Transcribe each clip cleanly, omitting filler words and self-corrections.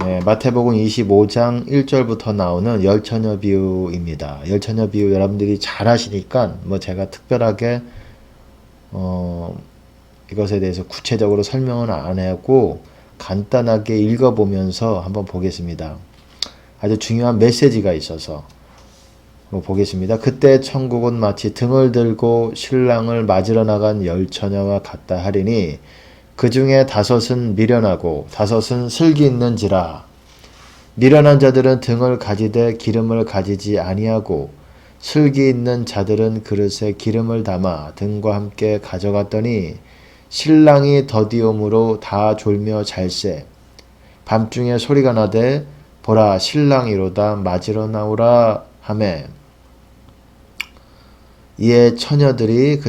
네, 마태복음 25장 1절부터 나오는 열처녀 비유입니다. 열처녀 비유 여러분들이 잘 아시니까 뭐 제가 특별하게 이것에 대해서 구체적으로 설명은 안 하고 간단하게 읽어보면서 한번 보겠습니다. 아주 중요한 메시지가 있어서 보겠습니다. 그때 천국은 마치 등을 들고 신랑을 맞으러 나간 열처녀와 같다 하리니 그 중에 5은 미련하고 5은 슬기 있는지라. 미련한 자들은 등을 가지되 기름을 가지지 아니하고 슬기 있는 자들은 그릇에 기름을 담아 등과 함께 가져갔더니 신랑이 더디옴으로 다 졸며 잘세. 밤중에 소리가 나되 보라 신랑이로다 맞으러 나오라 하매 이에 그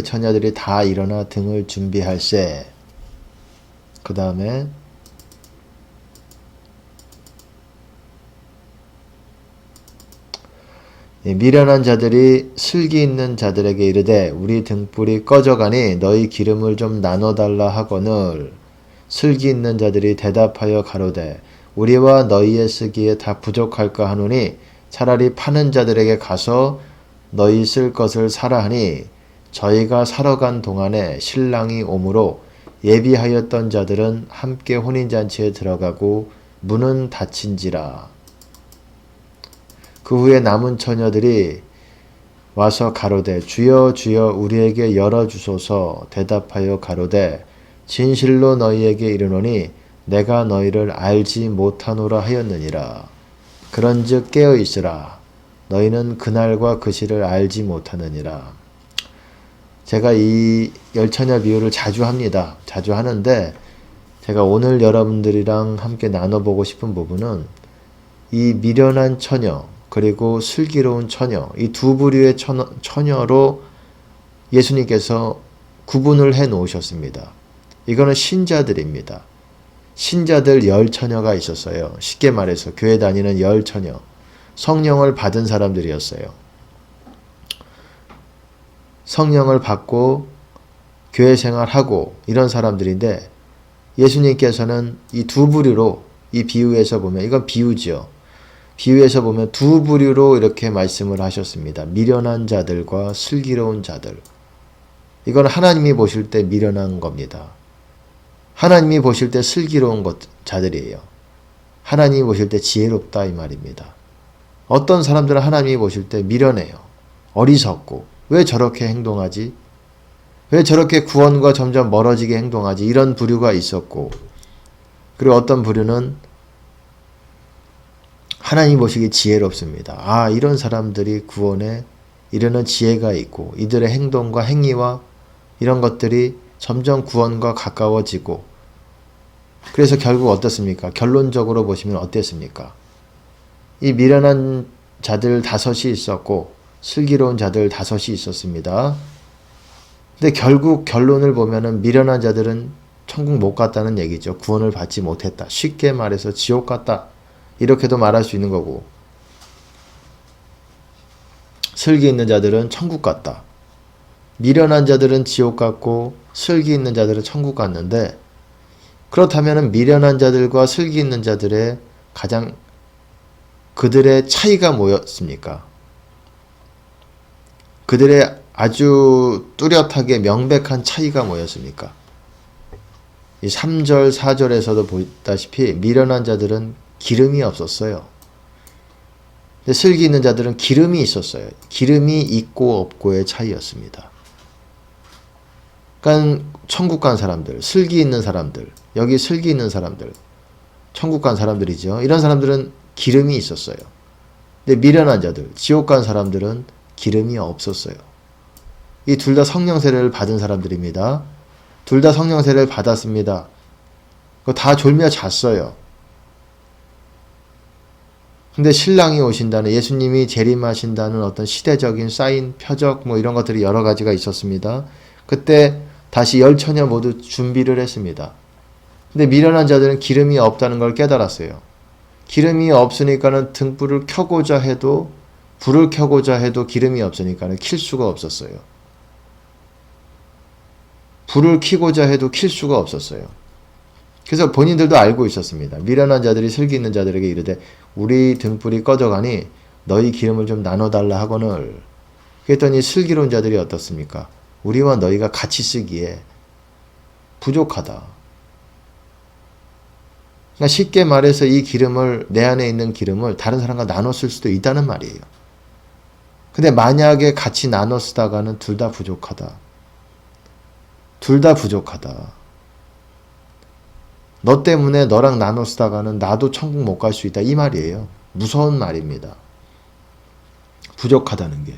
처녀들이 다 일어나 등을 준비할세. 그 다음에 미련한 자들이 슬기 있는 자들에게 이르되 우리 등불이 꺼져가니 너희 기름을 좀 나눠달라 하거늘 슬기 있는 자들이 대답하여 가로되 우리와 너희의 쓰기에 다 부족할까 하노니 차라리 파는 자들에게 가서 너희 쓸 것을 사라 하니 저희가 사러 간 동안에 신랑이 오므로 예비하였던 자들은 함께 혼인잔치에 들어가고 문은 닫힌지라. 그 후에 남은 처녀들이 와서 가로되 주여 주여 우리에게 열어주소서. 대답하여 가로되 진실로 너희에게 이르노니 내가 너희를 알지 못하노라 하였느니라. 그런즉 깨어 있으라. 너희는 그날과 그 시를 알지 못하느니라. 제가 이 열처녀 비유를 자주 합니다. 자주 하는데 제가 오늘 여러분들이랑 함께 나눠보고 싶은 부분은 이 미련한 처녀 그리고 슬기로운 처녀, 이 두 부류의 처녀로 예수님께서 구분을 해 놓으셨습니다. 이거는 신자들입니다. 신자들 열처녀가 있었어요. 쉽게 말해서 교회 다니는 열처녀, 성령을 받은 사람들이었어요. 성령을 받고 교회 생활하고 이런 사람들인데 예수님께서는 이 두 부류로 이 비유에서 보면 이건 비유죠. 비유에서 보면 두 부류로 이렇게 말씀을 하셨습니다. 미련한 자들과 슬기로운 자들. 이건 하나님이 보실 때 미련한 겁니다. 하나님이 보실 때 슬기로운 자들이에요. 하나님이 보실 때 지혜롭다 이 말입니다. 어떤 사람들은 하나님이 보실 때 미련해요. 어리석고 왜 저렇게 행동하지? 왜 저렇게 구원과 점점 멀어지게 행동하지? 이런 부류가 있었고 그리고 어떤 부류는 하나님 보시기 지혜롭습니다. 아, 이런 사람들이 구원에 이르는 지혜가 있고 이들의 행동과 행위와 이런 것들이 점점 구원과 가까워지고 그래서 결국 어떻습니까? 결론적으로 보시면 어땠습니까? 이 미련한 자들 5이 있었고 슬기로운 자들 5이 있었습니다. 근데 결국 결론을 보면은 미련한 자들은 천국 못 갔다는 얘기죠. 구원을 받지 못했다. 쉽게 말해서 지옥 갔다. 이렇게도 말할 수 있는 거고 슬기 있는 자들은 천국 갔다. 미련한 자들은 지옥 갔고 슬기 있는 자들은 천국 갔는데 그렇다면 미련한 자들과 슬기 있는 자들의 가장 그들의 차이가 뭐였습니까? 그들의 아주 뚜렷하게 명백한 차이가 뭐였습니까? 이 3절 4절에서도 보다시피 미련한 자들은 기름이 없었어요. 근데 슬기 있는 자들은 기름이 있었어요. 기름이 있고 없고의 차이였습니다. 그러니까 천국 간 사람들, 슬기 있는 사람들, 여기 슬기 있는 사람들, 천국 간 사람들이죠. 이런 사람들은 기름이 있었어요. 근데 미련한 자들, 지옥 간 사람들은 기름이 없었어요. 이 둘 다 성령 세례를 받은 사람들입니다. 둘 다 성령 세례를 받았습니다. 다 졸며 잤어요. 근데 신랑이 오신다는 예수님이 재림하신다는 어떤 시대적인 사인, 표적 뭐 이런 것들이 여러 가지가 있었습니다. 그때 다시 열처녀 모두 준비를 했습니다. 근데 미련한 자들은 기름이 없다는 걸 깨달았어요. 기름이 없으니까는 등불을 켜고자 해도 불을 켜고자 해도 기름이 없으니까는 킬 수가 없었어요. 불을 켜고자 해도 킬 수가 없었어요. 그래서 본인들도 알고 있었습니다. 미련한 자들이 슬기 있는 자들에게 이르되 우리 등불이 꺼져가니 너희 기름을 좀 나눠달라 하거늘. 그랬더니 슬기로운 자들이 어떻습니까? 우리와 너희가 같이 쓰기에 부족하다. 그러니까 쉽게 말해서 이 기름을, 내 안에 있는 기름을 다른 사람과 나눠 쓸 수도 있다는 말이에요. 근데 만약에 같이 나눠 쓰다가는 둘 다 부족하다. 둘 다 부족하다. 너 때문에 너랑 나눠 쓰다가는 나도 천국 못 갈 수 있다. 이 말이에요. 무서운 말입니다. 부족하다는 게.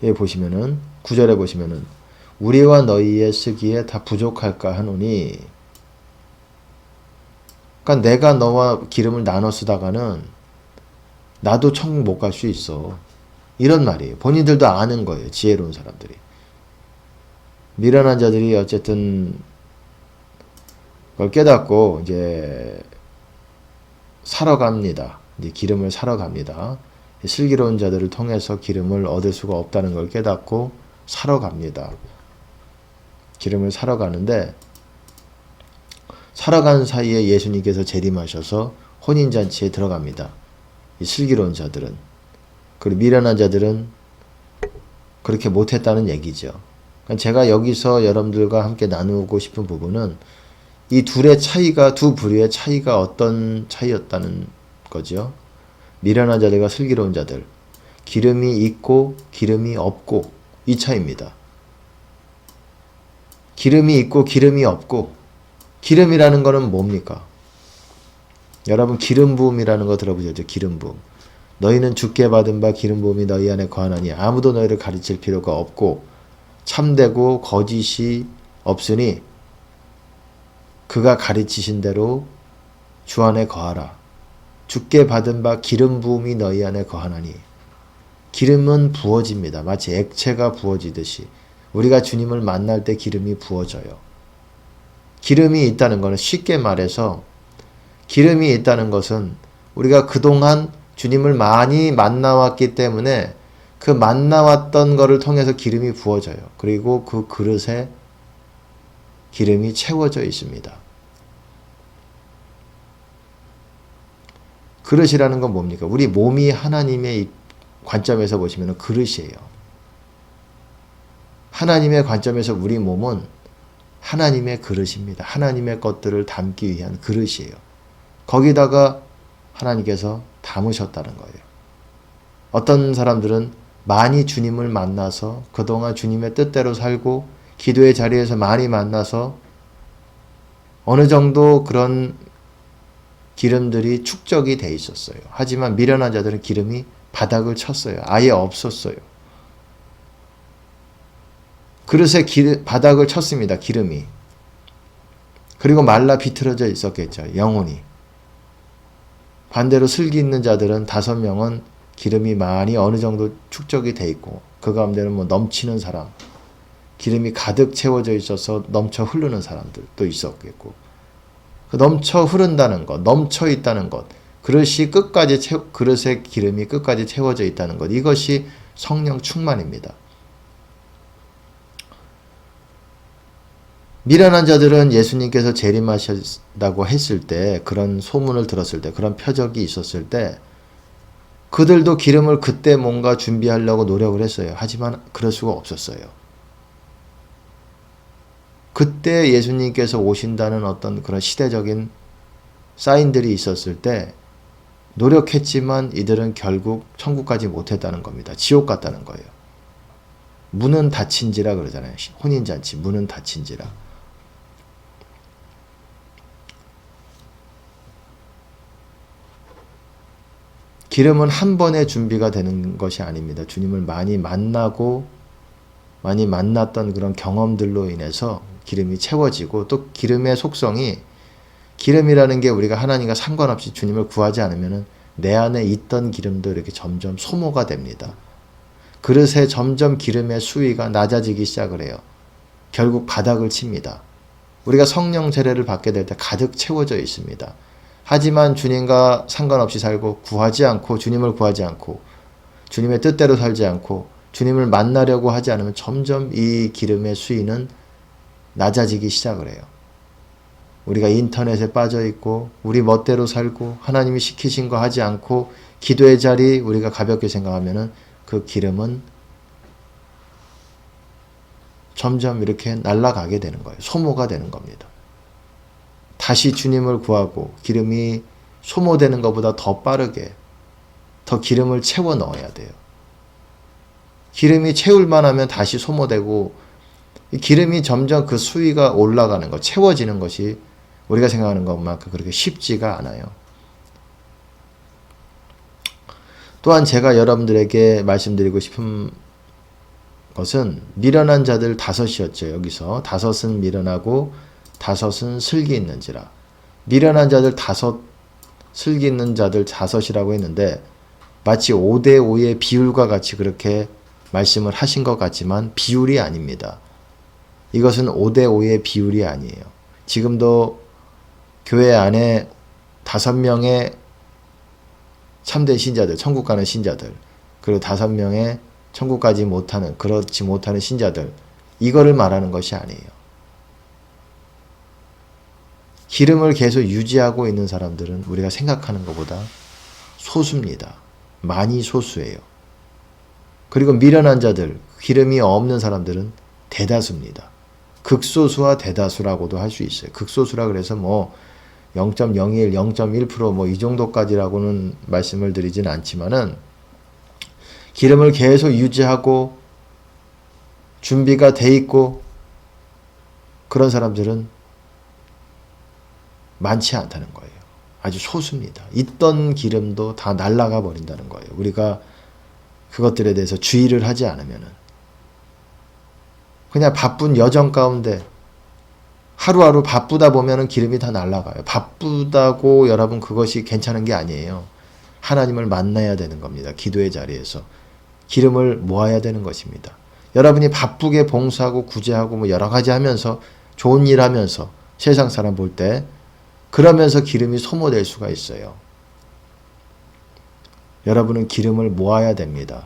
여기 보시면은 9절에 보시면은 우리와 너희의 쓰기에 다 부족할까 하노니, 그러니까 내가 너와 기름을 나눠 쓰다가는 나도 천국 못 갈 수 있어. 이런 말이에요. 본인들도 아는 거예요. 지혜로운 사람들이. 미련한 자들이 어쨌든 그걸 깨닫고 이제 사러 갑니다. 이제 기름을 사러 갑니다. 슬기로운 자들을 통해서 기름을 얻을 수가 없다는 걸 깨닫고 사러 갑니다. 기름을 사러 가는데, 사러 간 사이에 예수님께서 재림하셔서 혼인잔치에 들어갑니다. 이 슬기로운 자들은. 그리고 미련한 자들은 그렇게 못했다는 얘기죠. 제가 여기서 여러분들과 함께 나누고 싶은 부분은 이 둘의 차이가, 두 부류의 차이가 어떤 차이였다는 거죠. 미련한 자들과 슬기로운 자들. 기름이 있고 기름이 없고, 이 차이입니다. 기름이 있고 기름이 없고. 기름이라는 거는 뭡니까? 여러분 기름 부음이라는 거 들어보셨죠? 기름 부음. 너희는 주께 받은 바 기름 부음이 너희 안에 거하나니 아무도 너희를 가르칠 필요가 없고 참되고 거짓이 없으니 그가 가르치신 대로 주 안에 거하라. 주께 받은 바 기름 부음이 너희 안에 거하나니. 기름은 부어집니다. 마치 액체가 부어지듯이 우리가 주님을 만날 때 기름이 부어져요. 기름이 있다는 것은, 쉽게 말해서 기름이 있다는 것은 우리가 그동안 주님을 많이 만나왔기 때문에 그 만나왔던 것을 통해서 기름이 부어져요. 그리고 그 그릇에 기름이 채워져 있습니다. 그릇이라는 건 뭡니까? 우리 몸이 하나님의 관점에서 보시면 그릇이에요. 하나님의 관점에서 우리 몸은 하나님의 그릇입니다. 하나님의 것들을 담기 위한 그릇이에요. 거기다가 하나님께서 담으셨다는 거예요. 어떤 사람들은 많이 주님을 만나서 그동안 주님의 뜻대로 살고 기도의 자리에서 많이 만나서 어느 정도 그런 기름들이 축적이 돼 있었어요. 하지만 미련한 자들은 기름이 바닥을 쳤어요. 아예 없었어요. 그릇에 바닥을 쳤습니다. 기름이. 그리고 말라 비틀어져 있었겠죠. 영혼이. 반대로 슬기 있는 자들은 5명은 기름이 많이 어느 정도 축적이 돼 있고 그 가운데는 뭐 넘치는 사람, 기름이 가득 채워져 있어서 넘쳐 흐르는 사람들도 있었겠고, 그 넘쳐 흐른다는 것, 넘쳐 있다는 것, 그릇이 끝까지 그릇에 기름이 끝까지 채워져 있다는 것, 이것이 성령 충만입니다. 미련한 자들은 예수님께서 재림하신다고 했을 때, 그런 소문을 들었을 때, 그런 표적이 있었을 때 그들도 기름을 그때 뭔가 준비하려고 노력을 했어요. 하지만 그럴 수가 없었어요. 그때 예수님께서 오신다는 어떤 그런 시대적인 사인들이 있었을 때 노력했지만 이들은 결국 천국까지 못했다는 겁니다. 지옥 갔다는 거예요. 문은 닫힌지라 그러잖아요. 혼인잔치 문은 닫힌지라. 기름은 한 번에 준비가 되는 것이 아닙니다. 주님을 많이 만나고 많이 만났던 그런 경험들로 인해서 기름이 채워지고, 또 기름의 속성이, 기름이라는 게 우리가 하나님과 상관없이 주님을 구하지 않으면 내 안에 있던 기름도 이렇게 점점 소모가 됩니다. 그릇에 점점 기름의 수위가 낮아지기 시작을 해요. 결국 바닥을 칩니다. 우리가 성령 세례를 받게 될 때 가득 채워져 있습니다. 하지만 주님과 상관없이 살고 구하지 않고, 주님을 구하지 않고 주님의 뜻대로 살지 않고 주님을 만나려고 하지 않으면 점점 이 기름의 수위는 낮아지기 시작을 해요. 우리가 인터넷에 빠져 있고 우리 멋대로 살고 하나님이 시키신 거 하지 않고 기도의 자리 우리가 가볍게 생각하면은 그 기름은 점점 이렇게 날아가게 되는 거예요. 소모가 되는 겁니다. 다시 주님을 구하고 기름이 소모되는 것보다 더 빠르게 더 기름을 채워 넣어야 돼요. 기름이 채울만 하면 다시 소모되고 기름이 점점 그 수위가 올라가는 것, 채워지는 것이 우리가 생각하는 것만큼 그렇게 쉽지가 않아요. 또한 제가 여러분들에게 말씀드리고 싶은 것은 미련한 자들 다섯이었죠. 여기서 다섯은 미련하고 다섯은 슬기 있는지라. 미련한 자들 다섯, 슬기 있는 자들 다섯이라고 했는데 마치 5대5의 비율과 같이 그렇게 말씀을 하신 것 같지만 비율이 아닙니다. 이것은 5대5의 비율이 아니에요. 지금도 교회 안에 5명의 참된 신자들, 천국 가는 신자들, 그리고 5명의 천국 가지 못하는, 그렇지 못하는 신자들, 이거를 말하는 것이 아니에요. 기름을 계속 유지하고 있는 사람들은 우리가 생각하는 것보다 소수입니다. 많이 소수예요. 그리고 미련한 자들, 기름이 없는 사람들은 대다수입니다. 극소수와 대다수라고도 할 수 있어요. 극소수라 그래서 뭐 0.01, 0.1% 뭐 이 정도까지라고는 말씀을 드리진 않지만은 기름을 계속 유지하고 준비가 돼 있고 그런 사람들은 많지 않다는 거예요. 아주 소수입니다. 있던 기름도 다 날아가 버린다는 거예요. 우리가 그것들에 대해서 주의를 하지 않으면은 그냥 바쁜 여정 가운데 하루하루 바쁘다 보면은 기름이 다 날아가요. 바쁘다고 여러분 그것이 괜찮은 게 아니에요. 하나님을 만나야 되는 겁니다. 기도의 자리에서 기름을 모아야 되는 것입니다. 여러분이 바쁘게 봉사하고 구제하고 뭐 여러 가지 하면서 좋은 일 하면서 세상 사람 볼 때 그러면서 기름이 소모될 수가 있어요. 여러분은 기름을 모아야 됩니다.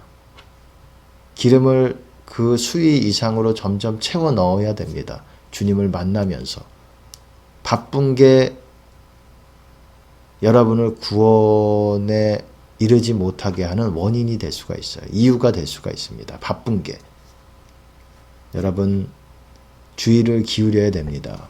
기름을 그 수위 이상으로 점점 채워 넣어야 됩니다. 주님을 만나면서. 바쁜 게 여러분을 구원에 이르지 못하게 하는 원인이 될 수가 있어요. 이유가 될 수가 있습니다. 바쁜 게. 여러분 주의를 기울여야 됩니다.